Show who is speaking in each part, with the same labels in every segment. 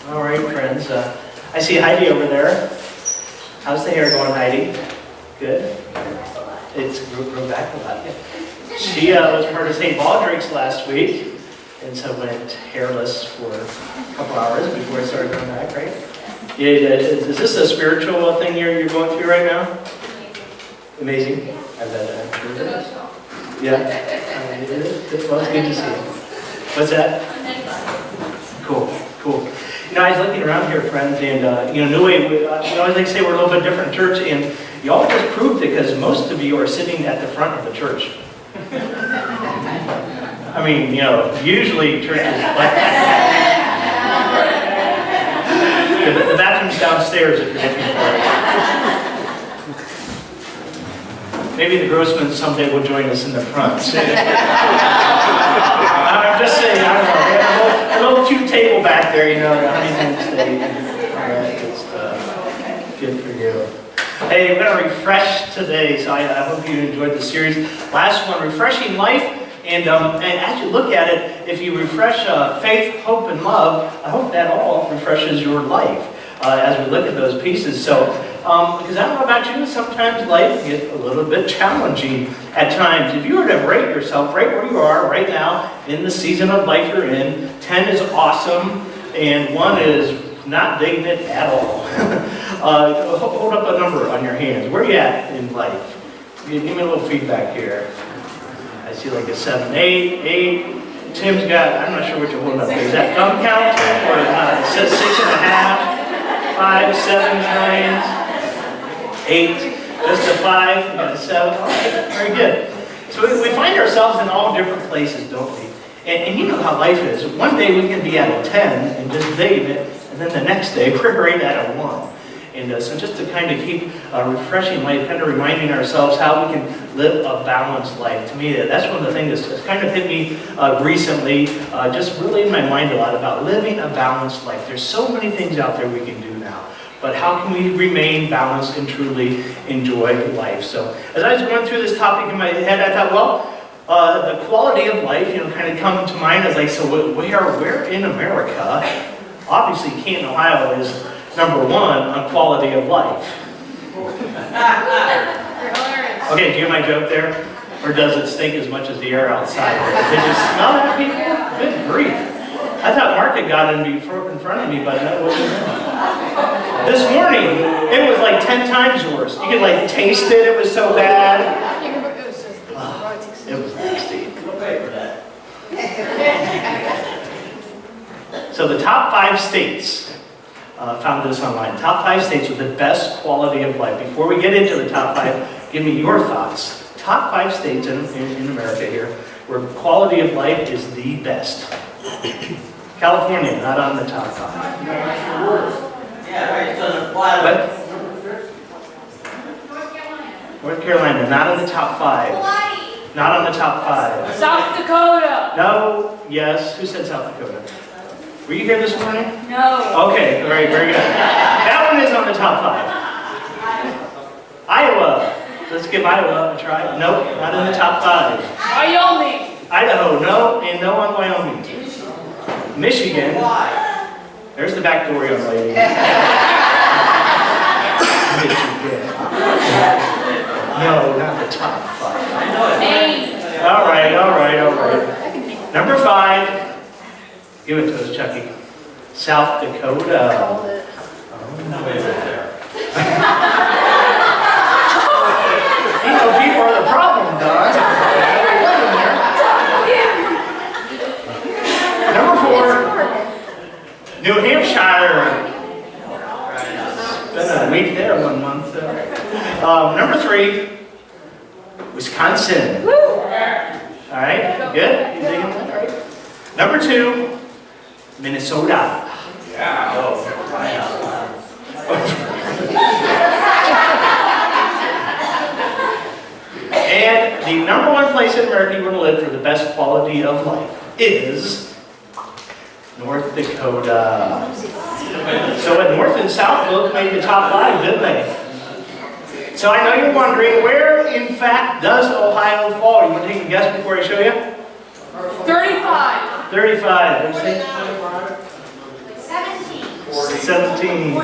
Speaker 1: All right, friends. I see Heidi over there. How's the hair going, Heidi? Good? It's grew back a lot. She was part of St. Baldrick's last week, and so went hairless for a couple hours before it started going back, right? Yeah, is this a spiritual thing you're going through right now? Amazing. I bet I'm sure it is. Yeah? It is? Well, it's good to see you. What's that? Cool, cool. You know, I was looking around here, friends, and New Way, we always like to say we're a little bit different church, and you all just proved it because most of you are sitting at the front of the church. I mean, usually churches like the bathroom's downstairs if you're looking for it. Maybe the Grossmans someday will join us in the front. I'm just saying, I don't know. They have a little cute table back there, the honeymoon stage. All right, it's good for you. Hey, we're going to refresh today, so I hope you enjoyed the series. Last one, Refreshing Life. And as you look at it, if you refresh faith, hope, and love, I hope that all refreshes your life as we look at those pieces. So, because I don't know about you, sometimes life can get a little bit challenging at times. If you were to rate yourself right where you are right now in the season of life you're in, 10 is awesome, and 1 is not digging it at all. Hold up a number on your hands. Where are you at in life? Give me a little feedback here. I see like a 7, 8. Tim's got, I'm not sure what you're holding up there. Is that thumb count? Or it says 6.5, 5, 7, 9, 8. Just a 5, you got a 7. All right, very good. So we find ourselves in all different places, don't we? And you know how life is. One day we can be at a 10 and just digging it, and then the next day we're right at a 1. And so just to kind of keep refreshing life, kind of reminding ourselves how we can live a balanced life. To me, that's one of the things that's kind of hit me recently, just really in my mind a lot about living a balanced life. There's so many things out there we can do now, but how can we remain balanced and truly enjoy life? So as I was going through this topic in my head, I thought, well, the quality of life, kind of come to mind as like, so where in America, obviously Canton, Ohio is number 1 on quality of life. Okay, do you hear my joke there? Or does it stink as much as the air outside? Did you smell that, people? Good grief. I thought Mark had got in front of me, but that wasn't him. This morning, it was like 10 times worse. You could like taste it, it was so bad. It was nasty.
Speaker 2: We'll pay for that.
Speaker 1: So the top 5 states, found this online. Top 5 states with the best quality of life. Before we get into the top 5, give me your thoughts. Top 5 states in America here where quality of life is the best. California, not on the top 5.
Speaker 2: Yeah, right, it's on the bottom.
Speaker 1: North Carolina, not on the top 5. Not on the top 5.
Speaker 3: South Dakota.
Speaker 1: No, yes. Who said South Dakota? Were you here this morning?
Speaker 3: No.
Speaker 1: Okay, all right, very good. That one is on the top 5. Iowa. Let's give Iowa a try. Nope, not in the top 5.
Speaker 3: Wyoming.
Speaker 1: Idaho, no, and no on Wyoming. Michigan. There's the back door, young lady. Michigan. No, not the top 5.
Speaker 3: Maine.
Speaker 1: All right. Number 5. Give it to us, Chucky. South Dakota. People are the problem, Don. Number 4, New Hampshire. It's been a week there 1 month. Number 3, Wisconsin. All right, good? You digging that? All right. Number 2, Minnesota.
Speaker 2: Yeah.
Speaker 1: And the number 1 place in America you want to live for the best quality of life is North Dakota. So North and South both made the top 5, didn't they? So I know you're wondering, where in fact does Ohio fall? You want to take a guess before I show you?
Speaker 3: 35.
Speaker 1: 35.
Speaker 4: 17.
Speaker 1: 17.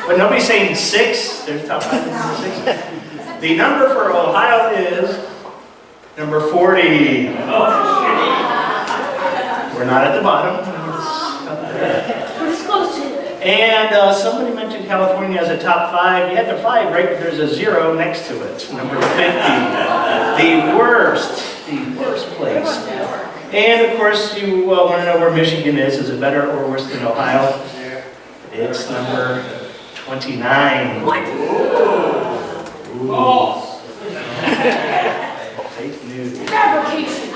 Speaker 1: But nobody's saying 6. There's top 5 6. The number for Ohio is number 40. We're not at the bottom.
Speaker 3: We're just close to it.
Speaker 1: And somebody mentioned California as a top 5. You had the 5, right? But there's a 0 next to it. Number 50. The worst place. And of course, you want to know where Michigan is. Is it better or worse than Ohio? It's number 29.
Speaker 3: What?
Speaker 1: Ooh. Fake news.
Speaker 3: Fabrications.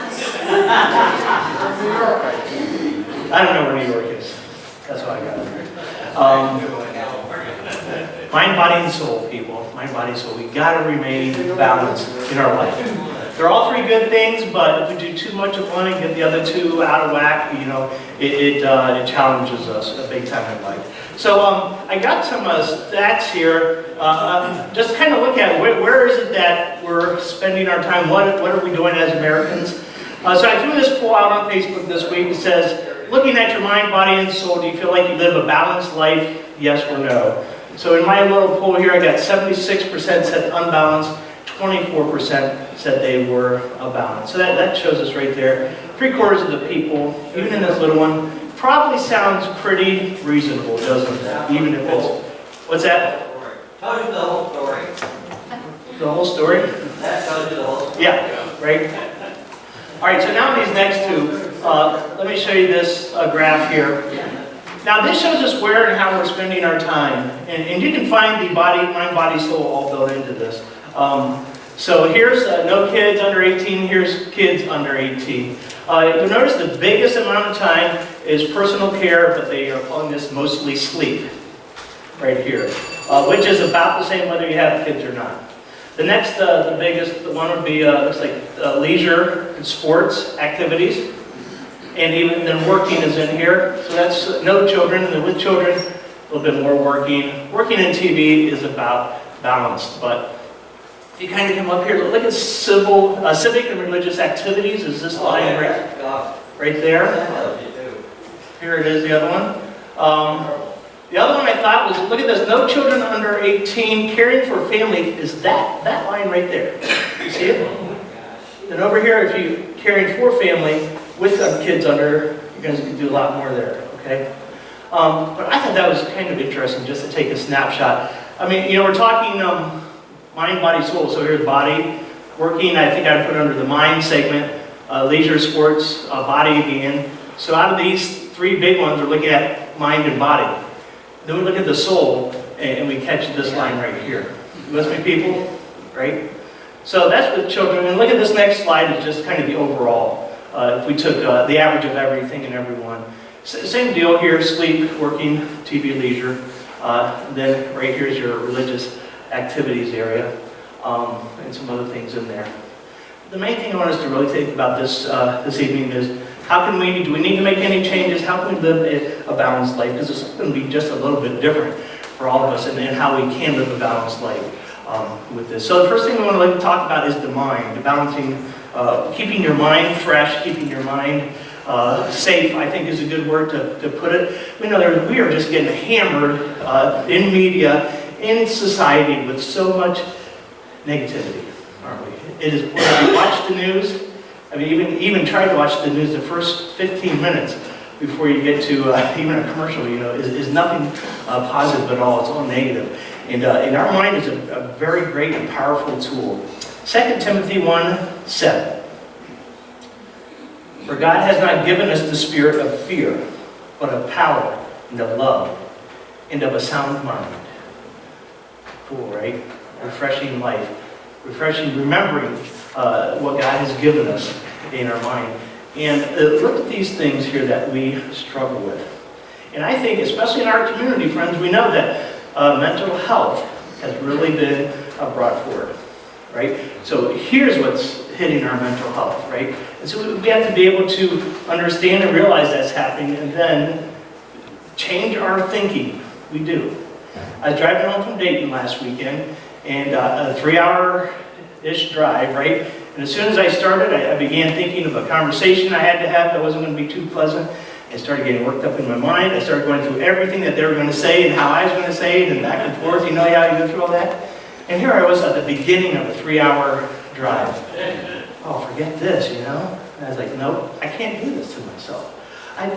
Speaker 1: I don't know where New York is. That's all I got. Mind, body, and soul, people. Mind, body, soul. We got to remain balanced in our life. They're all 3 good things, but if we do too much of one and get the other 2 out of whack, it challenges us a big time in life. So I got some stats here. Just kind of look at where is it that we're spending our time? What are we doing as Americans? So I threw this poll out on Facebook this week. It says, looking at your mind, body, and soul, do you feel like you live a balanced life? Yes or no? So in my little poll here, I got 76% said unbalanced, 24% said they were balanced. So that shows us right there. 3/4 of the people, even in this little one, probably sounds pretty reasonable, doesn't it? Even if it's, what's that?
Speaker 2: Tells you the whole story.
Speaker 1: The whole story?
Speaker 2: That tells you the whole story.
Speaker 1: Yeah, right? All right, so now these next 2, let me show you this graph here. Now this shows us where and how we're spending our time. And you can find the mind, body, soul all built into this. So here's no kids under 18, here's kids under 18. You'll notice the biggest amount of time is personal care, but they are calling this mostly sleep, right here, which is about the same whether you have kids or not. The next, the biggest one would be, looks like leisure and sports activities. And even then working is in here. So that's no children, and then with children, a little bit more working. Working in TV is about balanced, but if you kind of come up here, look at civic and religious activities. Is this line right there? Here it is, the other one. The other one I thought was, look at this, no children under 18, caring for family is that line right there. You see it? Then over here, if you're caring for family with kids under, you guys can do a lot more there, okay? But I thought that was kind of interesting just to take a snapshot. I mean, we're talking mind, body, soul. So here's body, working, I think I'd put under the mind segment, leisure, sports, body again. So out of these 3 big ones, we're looking at mind and body. Then we look at the soul, and we catch this line right here. You with me, people? Right? So that's with children. And look at this next slide, it's just kind of the overall. If we took the average of everything and everyone. Same deal here, sleep, working, TV, leisure. Then right here is your religious activities area, and some other things in there. The main thing I want us to really think about this evening is, do we need to make any changes? How can we live a balanced life? Because it's going to be just a little bit different for all of us, and how we can live a balanced life with this. So the first thing we want to talk about is the mind, balancing, keeping your mind fresh, keeping your mind safe, I think is a good word to put it. We know that we are just getting hammered in media, in society with so much negativity, aren't we? It is, when you watch the news, I mean, even try to watch the news the first 15 minutes before you get to even a commercial, is nothing positive at all. It's all negative. And our mind is a very great and powerful tool. 2 Timothy 1:7. For God has not given us the spirit of fear, but of power and of love and of a sound mind. Cool, right? Refreshing life. Refreshing, remembering what God has given us in our mind. And look at these things here that we struggle with. And I think, especially in our community, friends, we know that mental health has really been brought forward, right? So here's what's hitting our mental health, right? And so we have to be able to understand and realize that's happening, and then change our thinking. We do. I was driving home from Dayton last weekend, and a 3-hour-ish drive, right? And as soon as I started, I began thinking of a conversation I had to have that wasn't going to be too pleasant. I started getting worked up in my mind. I started going through everything that they were going to say and how I was going to say it and back and forth. You know how you go through all that? And here I was at the beginning of a 3-hour drive. Oh, forget this, you know? And I was like, nope, I can't do this to myself.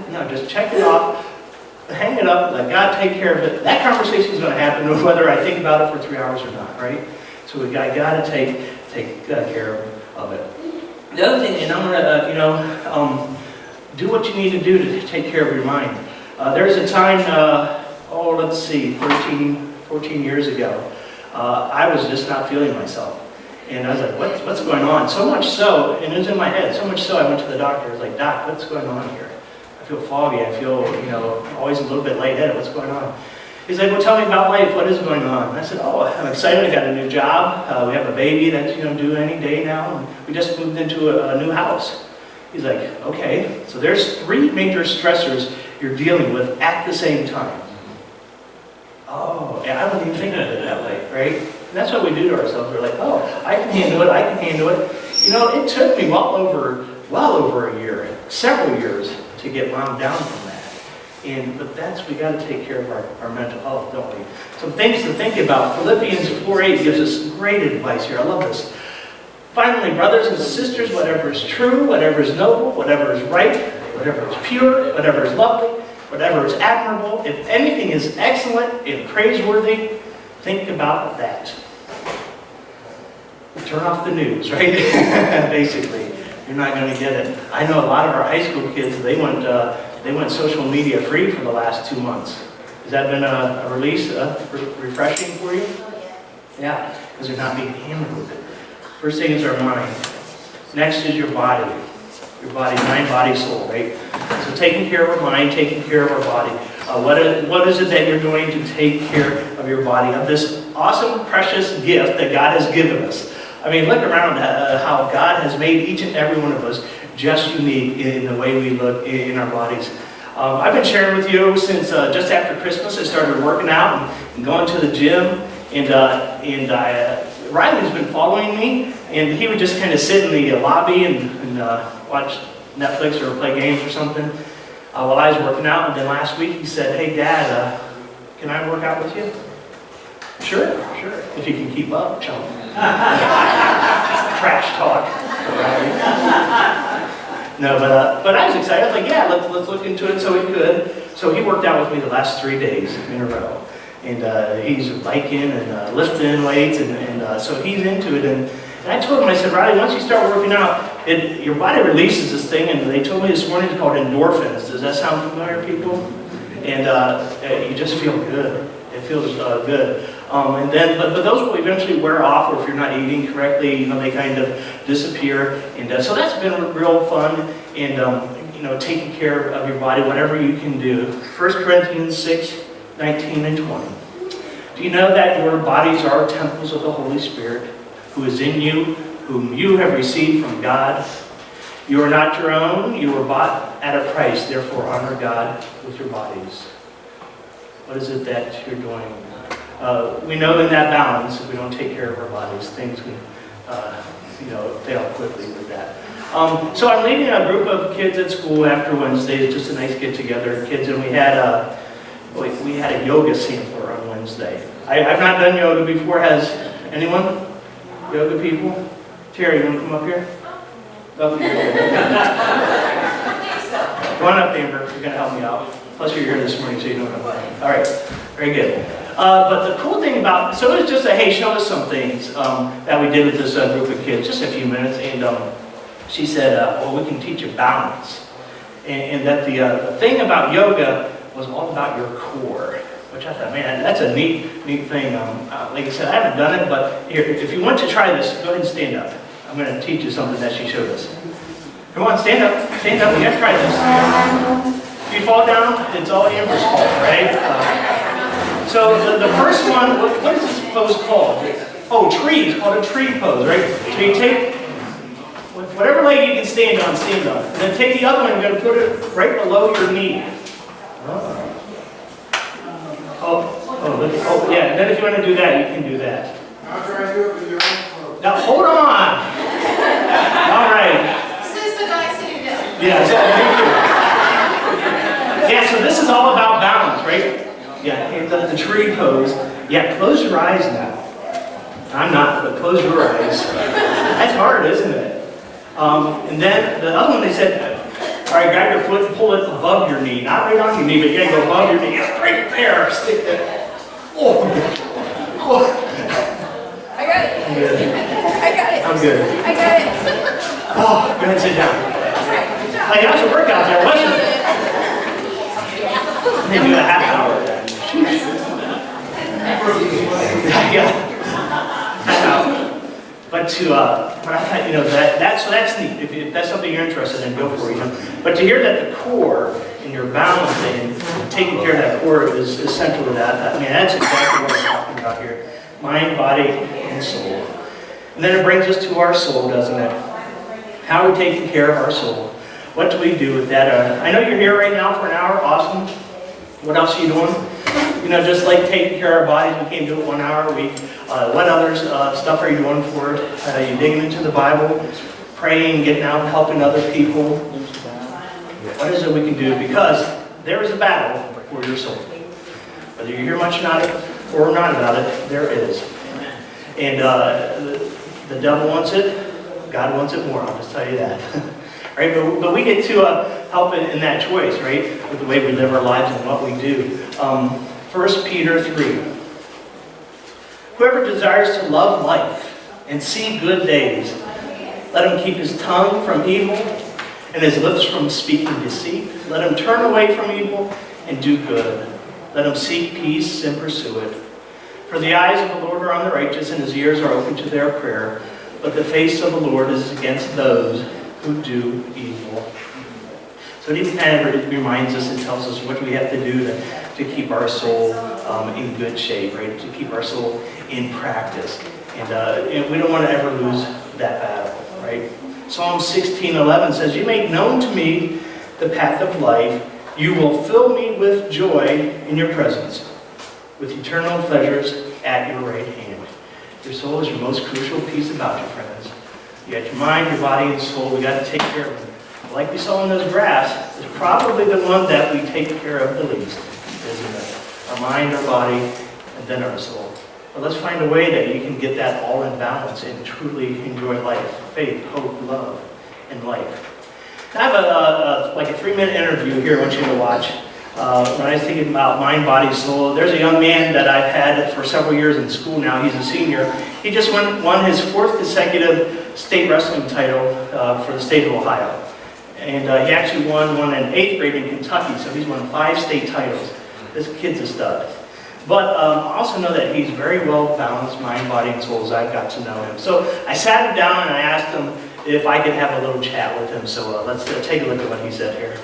Speaker 1: No, just check it off, hang it up, let God take care of it. That conversation is going to happen whether I think about it for 3 hours or not, right? So I got to take care of it. The other thing, and I'm going to, do what you need to do to take care of your mind. There's a time, 14 years ago, I was just not feeling myself. And I was like, what's going on? So much so, and it was in my head, so much so I went to the doctor. I was like, Doc, what's going on here? I feel foggy. I feel, always a little bit lightheaded. What's going on? He's like, well, tell me about life. What is going on? And I said, oh, I'm excited. I got a new job. We have a baby that's, due any day now. And we just moved into a new house. He's like, okay. So there's 3 major stressors you're dealing with at the same time. Oh, and I wouldn't even think of it that way, right? And that's what we do to ourselves. We're like, oh, I can handle it. I can handle it. It took me well over a year, several years, to get wound down from that. But we got to take care of our mental health, don't we? Some things to think about. Philippians 4:8 gives us great advice here. I love this. Finally, brothers and sisters, whatever is true, whatever is noble, whatever is right, whatever is pure, whatever is lovely, whatever is admirable, if anything is excellent and praiseworthy, think about that. Turn off the news, right? Basically, you're not going to get it. I know a lot of our high school kids, they went social media free for the last 2 months. Has that been a release, refreshing for you? Yeah, because they're not being hammered with it. First thing is our mind. Next is your body. Your body, mind, body, soul, right? So taking care of our mind, taking care of our body. What is it that you're doing to take care of your body, of this awesome, precious gift that God has given us? I mean, look around how God has made each and every one of us just unique in the way we look in our bodies. I've been sharing with you since just after Christmas. I started working out and going to the gym, and Riley's been following me, and he would just kind of sit in the lobby and watch Netflix or play games or something while I was working out. And then last week he said, hey, Dad, can I work out with you? Sure. If you can keep up, chum. Trash talk. No, but I was excited. I was like, yeah, let's look into it. So he could. So he worked out with me the last 3 days in a row. And he's biking and lifting weights, and so he's into it. And I told him, I said, Riley, once you start working out, your body releases this thing, and they told me this morning it's called endorphins. Does that sound familiar, people? And you just feel good. It feels good. And then, but those will eventually wear off, or if you're not eating correctly, they kind of disappear. And so that's been real fun, and taking care of your body, whatever you can do. 1 Corinthians 6:19 and 20. Do you know that your bodies are temples of the Holy Spirit, who is in you, whom you have received from God? You are not your own, you were bought at a price, therefore honor God with your bodies. What is it that you're doing? We know in that balance, if we don't take care of our bodies, things can fail quickly with that. So I'm leading a group of kids at school after Wednesday. It's just a nice get-together, kids, and we had a yoga sampler on Wednesday. I've not done yoga before. Has anyone? Yoga people? Terry, you want to come up here? Up here. Come on up, Amber. You're going to help me out. Plus, you're here this morning, so you don't have to. All right. Very good. But the cool thing about, so it was just hey, show us some things that we did with this group of kids, just a few minutes. And she said, well, we can teach you balance. And that the thing about yoga was all about your core, which I thought, man, that's a neat thing. Like I said, I haven't done it, but here, if you want to try this, go ahead and stand up. I'm going to teach you something that she showed us. Come on, stand up. Stand up. You got to try this. If you fall down, it's all Amber's fault, right? So the first one, what is this pose called? Oh, tree. It's called a tree pose, right? So you take whatever leg you can stand on, stand on. And then take the other one, you're going to put it right below your knee. Oh, yeah. And then if you want to do that, you can do that.
Speaker 4: I'll try to do it with your own clothes.
Speaker 1: Now, hold on. All right.
Speaker 3: This is the guy sitting down.
Speaker 1: Yeah, thank you. the tree pose. Yeah, close your eyes now. I'm not, but close your eyes. That's hard, isn't it? And then the other one, they said, all right, grab your foot and pull it above your knee. Not right on your knee, but you gotta go above your knee. Right there, stick that. Oh.
Speaker 5: I got it.
Speaker 1: I'm good.
Speaker 5: I got it.
Speaker 1: I'm good.
Speaker 5: I got it.
Speaker 1: Oh, go ahead and sit down. Hey, that was a workout there, wasn't it? Maybe do a half hour. Yeah. But but I thought, that's neat. If that's something you're interested in, go for it. But to hear that the core and your balance and taking care of that core is central to that. I mean, that's exactly what we're talking about here. Mind, body, and soul. And then it brings us to our soul, doesn't it? How are we taking care of our soul? What do we do with that? I know you're here right now for an hour. Awesome. What else are you doing? Just like taking care of our bodies, we can't do it 1 hour a week. What other stuff are you doing for it? Are you digging into the Bible, praying, getting out and helping other people? What is it we can do? Because there is a battle for your soul. Whether you hear much about it or not about it, there is. And the devil wants it, God wants it more, I'll just tell you that. Right? But we get to help in that choice, right? With the way we live our lives and what we do. 1 Peter 3. Whoever desires to love life and see good days, let him keep his tongue from evil and his lips from speaking deceit. Let him turn away from evil and do good. Let him seek peace and pursue it. For the eyes of the Lord are on the righteous, and his ears are open to their prayer. But the face of the Lord is against those who do evil. So it even kind of reminds us and tells us what we have to do to keep our soul in good shape, right? To keep our soul in practice. And we don't want to ever lose that battle, right? Psalm 16:11 says, "You make known to me the path of life. You will fill me with joy in your presence, with eternal pleasures at your right hand." Your soul is your most crucial piece about you, friends. You got your mind, your body, and soul. We got to take care of them. Like we saw in those graphs, it's probably the one that we take care of the least, isn't it? Our mind, our body, and then our soul. But let's find a way that you can get that all in balance and truly enjoy life. Faith, hope, love, and life. I have a 3-minute interview here I want you to watch. When I was thinking about mind, body, soul, there's a young man that I've had for several years in school now. He's a senior. He just won his 4th consecutive state wrestling title for the state of Ohio. And he actually won one in 8th grade in Kentucky, so he's won 5 state titles. This kid's a stud. But I also know that he's very well balanced, mind, body, and soul, as I've got to know him. So I sat him down and I asked him if I could have a little chat with him. So let's take a look at what he said here.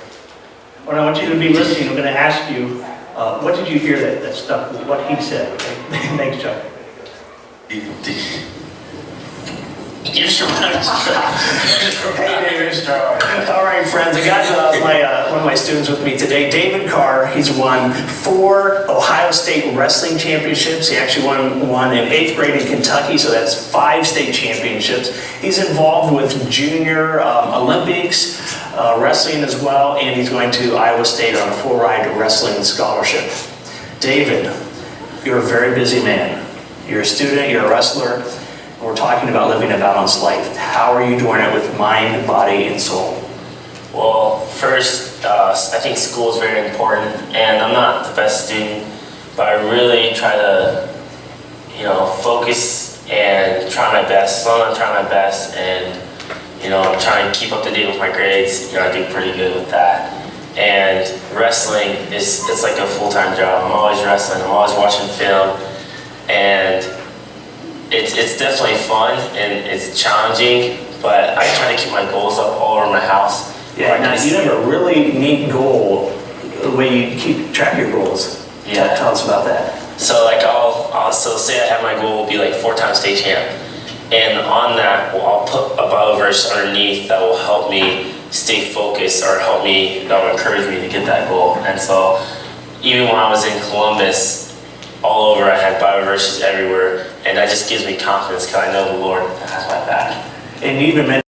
Speaker 1: When I want you to be listening, I'm going to ask you, what did you hear that stuck with what he said? Okay? Thanks, Chuck.
Speaker 6: Hey, David. All right, friends. I got one of my students with me today, David Carr. He's won 4 Ohio State wrestling championships. He actually won one in 8th grade in Kentucky, so that's 5 state championships. He's involved with junior Olympics, wrestling as well, and he's going to Iowa State on a full ride wrestling scholarship. David, you're a very busy man. You're a student, you're a wrestler. We're talking about living a balanced life. How are you doing it with mind, body, and soul?
Speaker 7: Well, first, I think school is very important, and I'm not the best student, but I really try to, focus and try my best. As long as I'm trying my best and, I'm trying to keep up to date with my grades, I do pretty good with that. And wrestling it's like a full-time job. I'm always wrestling, I'm always watching film, and it's definitely fun and it's challenging, but I try to keep my goals up all over my house.
Speaker 6: Yeah, now you have a really neat goal, the way you keep track of your goals.
Speaker 7: Yeah.
Speaker 6: Tell us about that.
Speaker 7: So I'll say I have my goal will be like 4-time state champ, and on that I'll put a Bible verse underneath that will help me stay focused or that will encourage me to get that goal. And so even when I was in Columbus, all over I had Bible verses everywhere, and that just gives me confidence because I know the Lord has my back.
Speaker 6: And you even mentioned